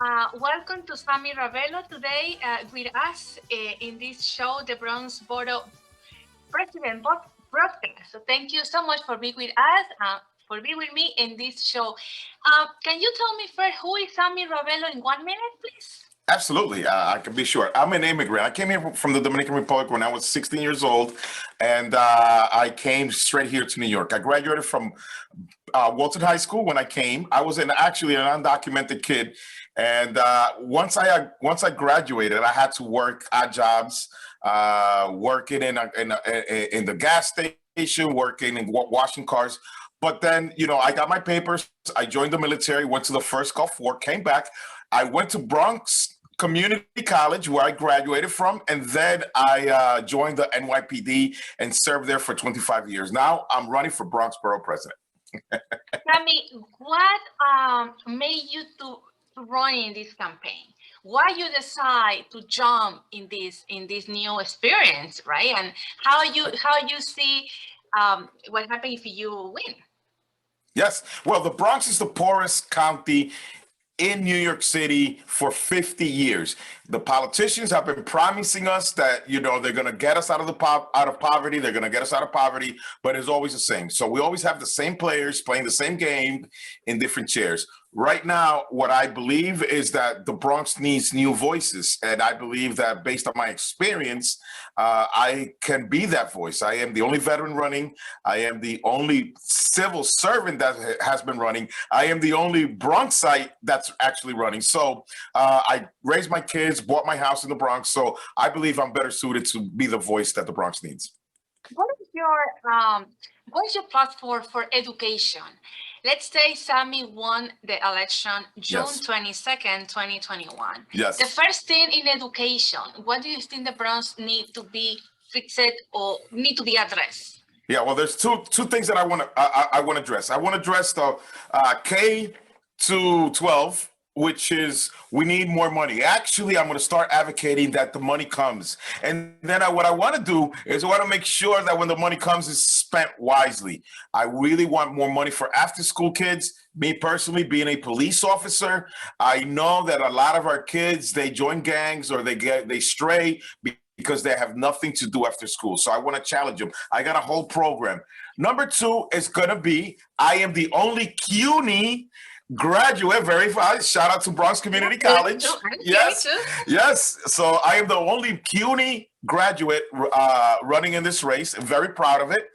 Welcome to Sammy Ravelo today with us in this show, the Bronx Borough President Broadcast. So thank you so much for being with us, for being with me in this show. Can you tell me first who is Sammy Ravelo in 1 minute, please? Absolutely, I can be sure. I'm an immigrant. I came here from the Dominican Republic when I was 16 years old, and I came straight here to New York. I graduated from Walton High School when I came. I was actually an undocumented kid, and once I graduated, I had to work odd jobs, working in the gas station, working and washing cars. But then, I got my papers. I joined the military, went to the first Gulf War, came back. I went to Bronx Community College, where I graduated from, and then I joined the NYPD and served there for 25 years. Now I'm running for Bronx Borough President. Sammy, what made you to run in this campaign? Why you decide to jump in this new experience, right? And how you see what happens if you win? Yes. Well, the Bronx is the poorest county in New York City for 50 years. The politicians have been promising us that, they're going to get us out of poverty. They're going to get us out of poverty, but it's always the same. So we always have the same players playing the same game in different chairs. Right now, what I believe is that the Bronx needs new voices. And I believe that based on my experience, I can be that voice. I am the only veteran running. I am the only civil servant that has been running. I am the only Bronxite that's actually running. So I raised my kids, bought my house in the Bronx. So I believe I'm better suited to be the voice that the Bronx needs. What is your platform for education? Let's say Sammy won the election June Yes. 22nd, 2021. Yes. The first thing in education, what do you think the Bronx need to be fixed or need to be addressed? Yeah, well, there's two things that I want to address. I want to address the K to 12, which is we need more money. Actually, I'm going to start advocating that the money comes, and then what I want to do is I want to make sure that when the money comes, it's spent wisely. I really want more money for after-school kids. Me personally, being a police officer, I know that a lot of our kids, they join gangs or they stray because they have nothing to do after school. So I want to challenge them. I got a whole program. Number two is going to be, I am the only CUNY graduate, verified. Shout out to Bronx Community College. Yes, yes. So I am the only CUNY graduate running in this race. I'm very proud of it.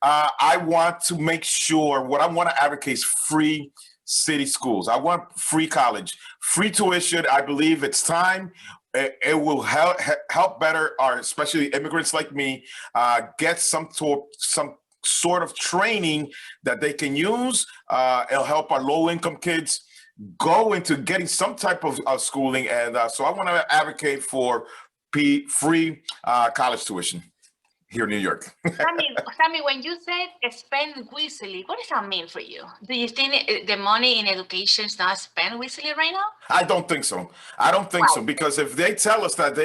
I want to make sure, what I want to advocate is free city schools. I want free college, free tuition. I believe it's time. It will help better our, especially immigrants like me, get some sort of training that they can use. It'll help our low-income kids go into getting some type of schooling. And so I want to advocate for free college tuition here in New York. Sammy, when you said spend wisely, what does that mean for you? Do you think the money in education is not spent wisely right now? I don't think so. I don't think so, because if they tell us that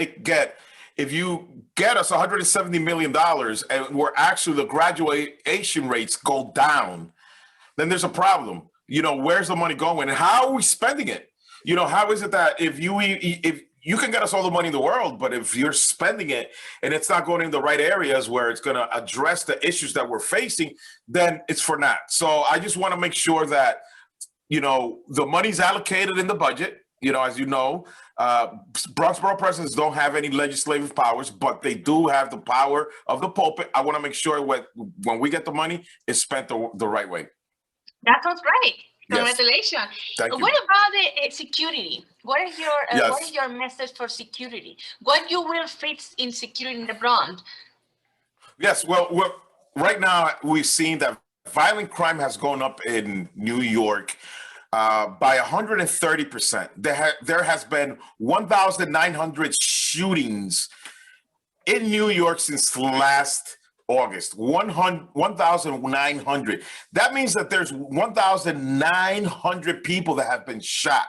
if you get us $170 million and we're actually the graduation rates go down, then there's a problem. Where's the money going and how are we spending it? How is it that if you can get us all the money in the world, but if you're spending it and it's not going in the right areas where it's going to address the issues that we're facing, then it's for naught. So I just want to make sure that, the money's allocated in the budget. As you know, Bronx Borough presidents don't have any legislative powers, but they do have the power of the pulpit. I want to make sure when we get the money, it's spent the right way. That sounds right. Yes. Congratulations. Thank you. What about the security? What is your message for security? What you will fix in security in the Bronx? Yes, well, right now we've seen that violent crime has gone up in New York by 130%. There has been 1,900 shootings in New York since last August. 1,900. That means that there's 1,900 people that have been shot.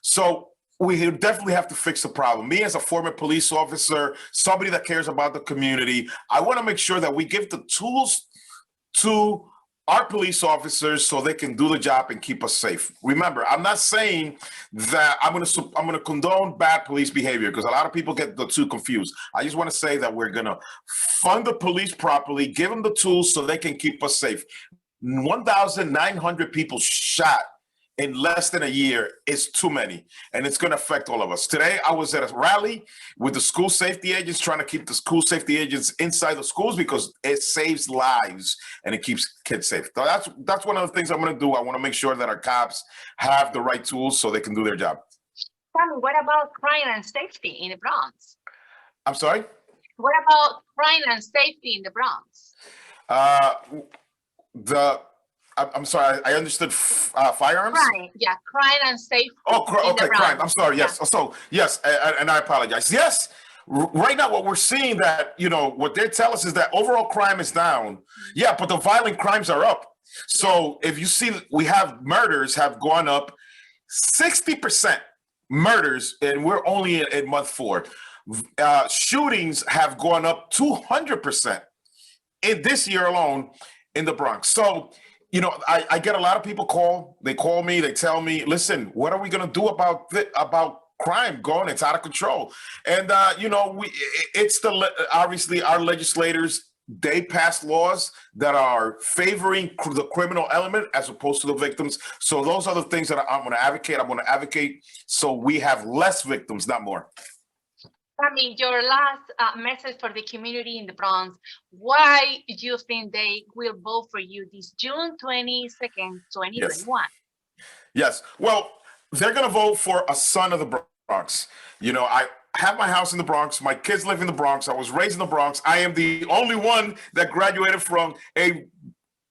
So we definitely have to fix the problem. Me as a former police officer, somebody that cares about the community, I want to make sure that we give the tools to our police officers so they can do the job and keep us safe. Remember, I'm not saying that I'm going to condone bad police behavior, because a lot of people get the two confused. I just want to say that we're going to fund the police properly, give them the tools so they can keep us safe. 1,900 people shot in less than a year is too many, and it's going to affect all of us. Today, I was at a rally with the school safety agents, trying to keep the school safety agents inside the schools because it saves lives and it keeps kids safe. So that's one of the things I'm going to do. I want to make sure that our cops have the right tools so they can do their job. Sammy, what about crime and safety in the Bronx? I'm sorry? What about crime and safety in the Bronx? I'm sorry, I understood firearms? Crime, yeah, crime and safety. Oh, okay, crime. I'm sorry, yes. Yeah. So, yes, and I apologize. Yes, right now what we're seeing that, what they tell us is that overall crime is down. Yeah, but the violent crimes are up. So if you see, we have murders have gone up 60%, murders, and we're only in month 4. Shootings have gone up 200% in this year alone in the Bronx. So, I get a lot of people they call me, they tell me, listen, what are we going to do about crime going? It's out of control. And, obviously our legislators, they pass laws that are favoring the criminal element as opposed to the victims. So those are the things that I'm going to advocate. I'm going to advocate so we have less victims, not more. Sammy, your last message for the community in the Bronx. Why do you think they will vote for you this June 22nd, 2021? Yes. Well, they're going to vote for a son of the Bronx. I have my house in the Bronx. My kids live in the Bronx. I was raised in the Bronx. I am the only one that graduated from a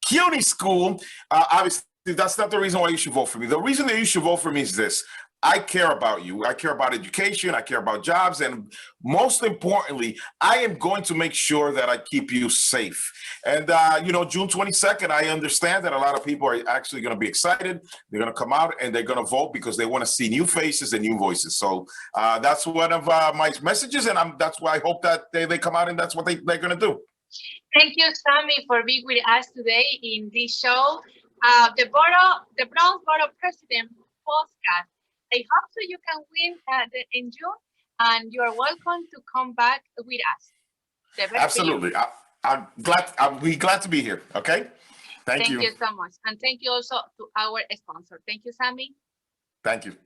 CUNY school. Obviously, that's not the reason why you should vote for me. The reason that you should vote for me is this. I care about you. I care about education. I care about jobs. And most importantly, I am going to make sure that I keep you safe. And, June 22nd, I understand that a lot of people are actually going to be excited. They're going to come out and they're going to vote because they want to see new faces and new voices. So that's one of my messages. And that's why I hope that they come out and that's what they're going to do. Thank you, Sammy, for being with us today in this show. The Bronx Borough President podcast. I hope so you can win in June, and you are welcome to come back with us. Absolutely. I'm glad. I'll be glad to be here. Okay. Thank you. Thank you so much. And thank you also to our sponsor. Thank you, Sammy. Thank you.